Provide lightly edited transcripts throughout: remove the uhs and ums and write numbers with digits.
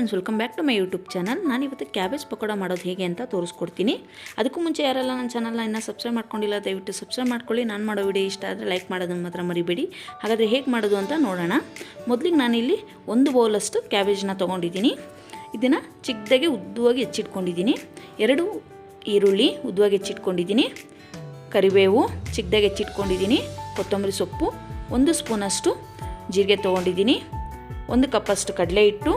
Friends, welcome back to my YouTube channel. ನಾನು ಇವತ್ತು cabbage pakoda ಮಾಡೋದು ಹೇಗೆ ಅಂತ ತೋರಿಸ್ಕೊಡ್ತೀನಿ. ಅದಕ್ಕೂ ಮುಂಚೆ ಯಾರೆಲ್ಲ ನನ್ನ ಚಾನಲ್ನ ಇನ್ನೂ ಸಬ್ಸ್ಕ್ರೈಬ್ ಮಾಡ್ಕೊಂಡಿಲ್ಲ ದಯವಿಟ್ಟು ಸಬ್ಸ್ಕ್ರೈಬ್ ಮಾಡ್ಕೊಳ್ಳಿ. ನಾನು ಮಾಡೋ ವಿಡಿಯೋ ಇಷ್ಟ ಆದರೆ ಲೈಕ್ ಮಾಡೋದನ್ನು ಮಾತ್ರ ಮರಿಬೇಡಿ. ಹಾಗಾದರೆ ಹೇಗೆ ಮಾಡೋದು ಅಂತ ನೋಡೋಣ. ಮೊದಲಿಗೆ ನಾನಿಲ್ಲಿ 1 ಬೌಲಷ್ಟು ಕ್ಯಾಬೇಜ್ನ ತೊಗೊಂಡಿದ್ದೀನಿ. ಇದನ್ನು ಚಿಕ್ಕದಾಗಿ ಉದ್ದವಾಗಿ ಹೆಚ್ಚಿಟ್ಕೊಂಡಿದ್ದೀನಿ. 2 ಈರುಳ್ಳಿ ಉದ್ದವಾಗಿ ಹೆಚ್ಚಿಟ್ಕೊಂಡಿದ್ದೀನಿ. ಕರಿಬೇವು ಚಿಕ್ಕದಾಗಿ ಹೆಚ್ಚಿಟ್ಕೊಂಡಿದ್ದೀನಿ. ಕೊತ್ತಂಬರಿ ಸೊಪ್ಪು, 1 ಸ್ಪೂನಷ್ಟು ಜೀರಿಗೆ ತೊಗೊಂಡಿದ್ದೀನಿ. 1 ಕಪ್ಪಷ್ಟು ಕಡಲೆ ಹಿಟ್ಟು,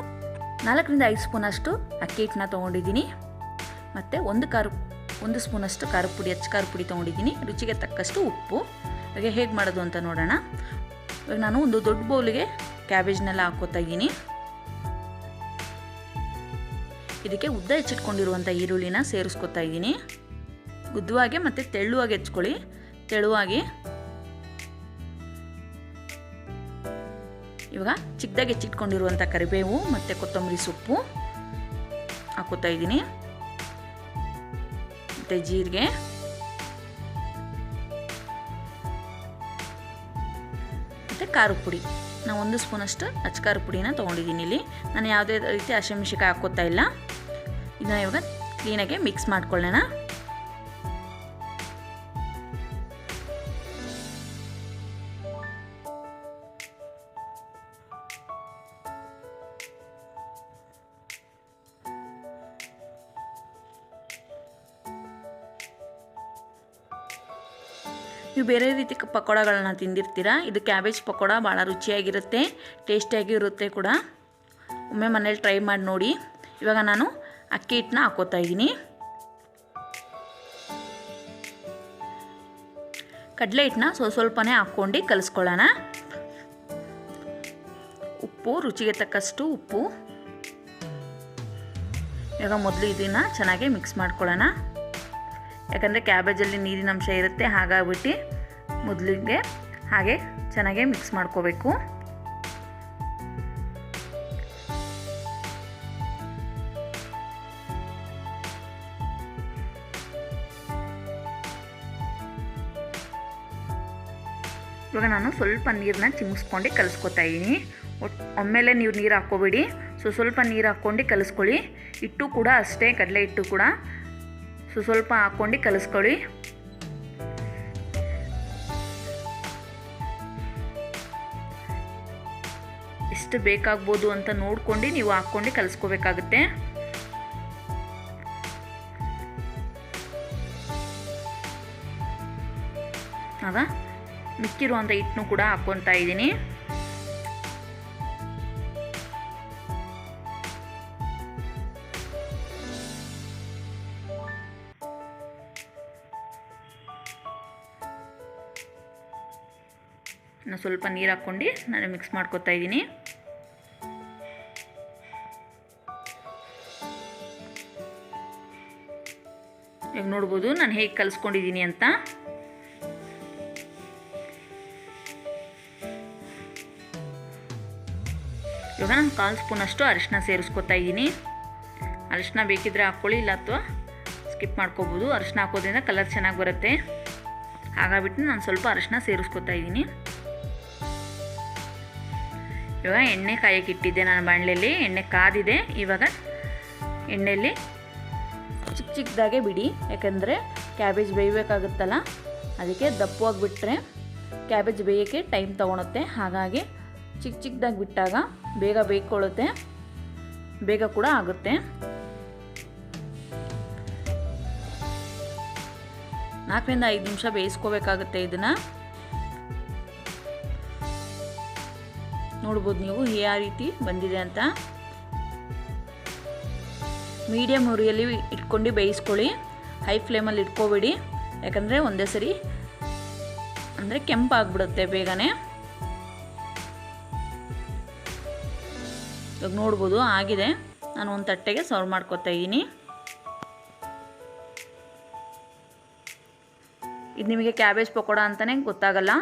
4 ರಿಂದ 5 ಸ್ಪೂನಷ್ಟು ಅಕ್ಕಿ ಹಿಟ್ಟನ್ನ ತೊಗೊಂಡಿದ್ದೀನಿ. ಮತ್ತು 1 ಸ್ಪೂನಷ್ಟು ಖಾರದ ಪುಡಿ, ಖಾರದ ಪುಡಿ ತೊಗೊಂಡಿದ್ದೀನಿ. ರುಚಿಗೆ ತಕ್ಕಷ್ಟು ಉಪ್ಪು. ಹಾಗೆ ಹೇಗೆ ಮಾಡೋದು ಅಂತ ನೋಡೋಣ. ಇವಾಗ ನಾನು ಒಂದು ದೊಡ್ಡ ಬೌಲಿಗೆ ಕ್ಯಾಬೇಜ್ನೆಲ್ಲ ಹಾಕ್ಕೋತಾ ಇದ್ದೀನಿ. ಇದಕ್ಕೆ ಉದ್ದ ಹೆಚ್ಚಿಟ್ಕೊಂಡಿರುವಂಥ ಈರುಳ್ಳಿನ ಸೇರಿಸ್ಕೊತಾ ಇದ್ದೀನಿ. ಉದ್ದವಾಗಿ ಮತ್ತು ತೆಳುವಾಗಿ ಹೆಚ್ಕೊಳ್ಳಿ. ತೆಳುವಾಗಿ ಇವಾಗ ಚಿಕ್ಕದಾಗಿ ಹೆಚ್ಚಿಟ್ಕೊಂಡಿರುವಂಥ ಕರಿಬೇವು ಮತ್ತು ಕೊತ್ತಂಬರಿ ಸೊಪ್ಪು ಹಾಕೋತಾ ಇದ್ದೀನಿ. ಮತ್ತು ಜೀರಿಗೆ, ಮತ್ತು ಖಾರದ ಪುಡಿ. ನಾನು 1 ಸ್ಪೂನಷ್ಟು ಖಾರದ ಪುಡಿನ ತೊಗೊಂಡಿದ್ದೀನಿ. ಇಲ್ಲಿ ನಾನು ಯಾವುದೇ ರೀತಿ ಹಸಿಮೆಣಸಿನಕಾಯಿ ಹಾಕೋತಾ ಇಲ್ಲ. ಇದನ್ನ ಇವಾಗ ಕ್ಲೀನಾಗಿ ಮಿಕ್ಸ್ ಮಾಡ್ಕೊಳ್ಳೋಣ. ನೀವು ಬೇರೆ ರೀತಿ ಪಕೋಡಗಳನ್ನ ತಿಂದಿರ್ತೀರ. ಇದು ಕ್ಯಾಬೇಜ್ ಪಕೋಡ ಭಾಳ ರುಚಿಯಾಗಿರುತ್ತೆ, ಟೇಸ್ಟಿಯಾಗಿರುತ್ತೆ ಕೂಡ. ಒಮ್ಮೆ ಮನೇಲಿ ಟ್ರೈ ಮಾಡಿ ನೋಡಿ. ಇವಾಗ ನಾನು ಅಕ್ಕಿ ಹಿಟ್ಟನ್ನ ಹಾಕೋತಾ ಇದ್ದೀನಿ. ಕಡಲೆ ಹಿಟ್ಟನ್ನ ಸ್ವಲ್ಪನೇ ಹಾಕ್ಕೊಂಡು ಕಲಿಸ್ಕೊಳ್ಳೋಣ. ಉಪ್ಪು ರುಚಿಗೆ ತಕ್ಕಷ್ಟು ಉಪ್ಪು. ಇವಾಗ ಮೊದಲು ಇದನ್ನು ಚೆನ್ನಾಗಿ ಮಿಕ್ಸ್ ಮಾಡ್ಕೊಳ್ಳೋಣ. ಯಾಕಂದರೆ ಕ್ಯಾಬೇಜಲ್ಲಿ ನೀರಿನ ಅಂಶ ಇರುತ್ತೆ. ಹಾಗಾಗ್ಬಿಟ್ಟು ಮೊದಲಿಗೆ ಹಾಗೆ ಚೆನ್ನಾಗಿ ಮಿಕ್ಸ್ ಮಾಡ್ಕೋಬೇಕು. ಇವಾಗ ನಾನು ಸ್ವಲ್ಪ ನೀರನ್ನ ಚಿಮ್ಮಿಸ್ಕೊಂಡು ಕಲಿಸ್ಕೊತಾ ಇದ್ದೀನಿ. ಒಮ್ಮೆಲೆ ನೀವು ನೀರು ಹಾಕ್ಕೋಬೇಡಿ. ಸ್ವಲ್ಪ ನೀರು ಹಾಕ್ಕೊಂಡು ಕಲಿಸ್ಕೊಳ್ಳಿ. ಹಿಟ್ಟು ಕೂಡ ಅಷ್ಟೇ, ಕಡಲೆ ಹಿಟ್ಟು ಕೂಡ ಸ್ವಲ್ಪ ಹಾಕ್ಕೊಂಡು ಕಲಿಸ್ಕೊಳ್ಳಿ. ಎಷ್ಟು ಬೇಕಾಗ್ಬೋದು ಅಂತ ನೋಡ್ಕೊಂಡು ನೀವು ಹಾಕ್ಕೊಂಡು ಕಲಿಸ್ಕೋಬೇಕಾಗುತ್ತೆ. ಆಗ ಮಿಕ್ಕಿರುವಂಥ ಹಿಟ್ಟನ್ನು ಕೂಡ ಹಾಕ್ಕೊತಾ ಇದ್ದೀನಿ. ನಾನು ಸ್ವಲ್ಪ ನೀರು ಹಾಕ್ಕೊಂಡು ನಾನು ಮಿಕ್ಸ್ ಮಾಡ್ಕೊತಾ ಇದ್ದೀನಿ. ಈಗ ನೋಡ್ಬೋದು ನಾನು ಹೇಗೆ ಕಲಿಸ್ಕೊಂಡಿದ್ದೀನಿ ಅಂತ. ಇವಾಗ ನಾನು 1/4 ಸ್ಪೂನಷ್ಟು ಅರಿಶಿನ ಸೇರಿಸ್ಕೊತಾ ಇದ್ದೀನಿ. ಅರಿಶಿನ ಬೇಕಿದ್ರೆ ಹಾಕ್ಕೊಳ್ಳಿ, ಇಲ್ಲ ಅಥವಾ ಸ್ಕಿಪ್ ಮಾಡ್ಕೋಬೋದು. ಅರಿಶಿನ ಹಾಕೋದ್ರಿಂದ ಕಲರ್ ಚೆನ್ನಾಗಿ ಬರುತ್ತೆ. ಹಾಗಾಗ್ಬಿಟ್ಟು ನಾನು ಸ್ವಲ್ಪ ಅರಿಶಿನ ಸೇರಿಸ್ಕೊತಾ ಇದ್ದೀನಿ. ಇವಾಗ ಎಣ್ಣೆ ಕಾಯಕ್ಕೆ ಇಟ್ಟಿದ್ದೆ ನಾನು ಬಾಣಲೆಯಲ್ಲಿ. ಎಣ್ಣೆ ಕಾದಿದೆ. ಇವಾಗ ಎಣ್ಣೆಯಲ್ಲಿ ಚಿಕ್ಕದಾಗೆ ಬಿಡಿ. ಯಾಕಂದರೆ ಕ್ಯಾಬೇಜ್ ಬೇಯಬೇಕಾಗುತ್ತಲ್ಲ, ಅದಕ್ಕೆ ದಪ್ಪವಾಗಿ ಬಿಟ್ಟರೆ ಕ್ಯಾಬೇಜ್ ಬೇಯೋಕ್ಕೆ ಟೈಮ್ ತೊಗೊಳುತ್ತೆ. ಹಾಗಾಗಿ ಚಿಕ್ಕದಾಗಿ ಬಿಟ್ಟಾಗ ಬೇಗ ಬೇಯ್ಕೊಳ್ಳುತ್ತೆ, ಬೇಗ ಕೂಡ ಆಗುತ್ತೆ. 4 ರಿಂದ 5 ನಿಮಿಷ ಬೇಯಿಸ್ಕೋಬೇಕಾಗುತ್ತೆ. ಇದನ್ನು ನೋಡ್ಬೋದು ನೀವು ಯಾವ ರೀತಿ ಬಂದಿದೆ ಅಂತ. ಮೀಡಿಯಮ್ ಉರಿಯಲ್ಲಿ ಇಟ್ಕೊಂಡು ಬೇಯಿಸ್ಕೊಳ್ಳಿ. ಹೈ ಫ್ಲೇಮಲ್ಲಿ ಇಟ್ಕೋಬೇಡಿ. ಯಾಕಂದರೆ ಒಂದೇ ಸರಿ ಅಂದರೆ ಕೆಂಪಾಗ್ಬಿಡುತ್ತೆ ಬೇಗನೆ. ಇವಾಗ ನೋಡ್ಬೋದು ಆಗಿದೆ. ನಾನು ಒಂದು ತಟ್ಟೆಗೆ ಸರ್ವ್ ಮಾಡ್ಕೊತಾ ಇದ್ದೀನಿ. ಇದು ನಿಮಗೆ ಕ್ಯಾಬೇಜ್ ಪಕೋಡ ಅಂತಲೇ ಗೊತ್ತಾಗಲ್ಲ,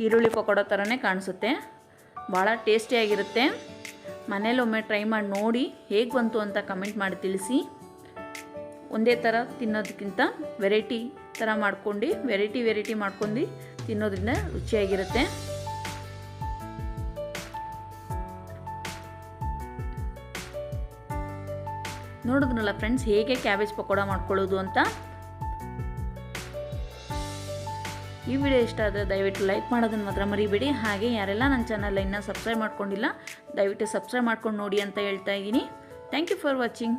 ಈರುಳ್ಳಿ ಪಕೋಡ ಥರನೇ ಕಾಣಿಸುತ್ತೆ. ಭಾಳ ಟೇಸ್ಟಿಯಾಗಿರುತ್ತೆ. ಮನೇಲಿ ಒಮ್ಮೆ ಟ್ರೈ ಮಾಡಿ ನೋಡಿ, ಹೇಗೆ ಬಂತು ಅಂತ ಕಮೆಂಟ್ ಮಾಡಿ ತಿಳಿಸಿ. ಒಂದೇ ಥರ ತಿನ್ನೋದಕ್ಕಿಂತ ವೆರೈಟಿ ಥರ ಮಾಡ್ಕೊಂಡು ವೆರೈಟಿ ಮಾಡ್ಕೊಂಡು ತಿನ್ನೋದ್ರಿಂದ ರುಚಿಯಾಗಿರುತ್ತೆ. ನೋಡಿದ್ರಲ್ಲ ಫ್ರೆಂಡ್ಸ್ ಹೇಗೆ ಕ್ಯಾಬೇಜ್ ಪಕೋಡ ಮಾಡ್ಕೊಳ್ಳೋದು ಅಂತ. ಈ ವಿಡಿಯೋ ಇಷ್ಟ ಆದರೆ ದಯವಿಟ್ಟು ಲೈಕ್ ಮಾಡೋದನ್ನು ಮಾತ್ರ ಮರಿಬೇಡಿ. ಹಾಗೆ ಯಾರೆಲ್ಲ ನನ್ನ ಚಾನಲ್ ಇನ್ನೂ ಸಬ್ಸ್ಕ್ರೈಬ್ ಮಾಡ್ಕೊಂಡಿಲ್ಲ ದಯವಿಟ್ಟು ಸಬ್ಸ್ಕ್ರೈಬ್ ಮಾಡ್ಕೊಂಡು ನೋಡಿ ಅಂತ ಹೇಳ್ತಾ ಇದ್ದೀನಿ. Thank you for watching.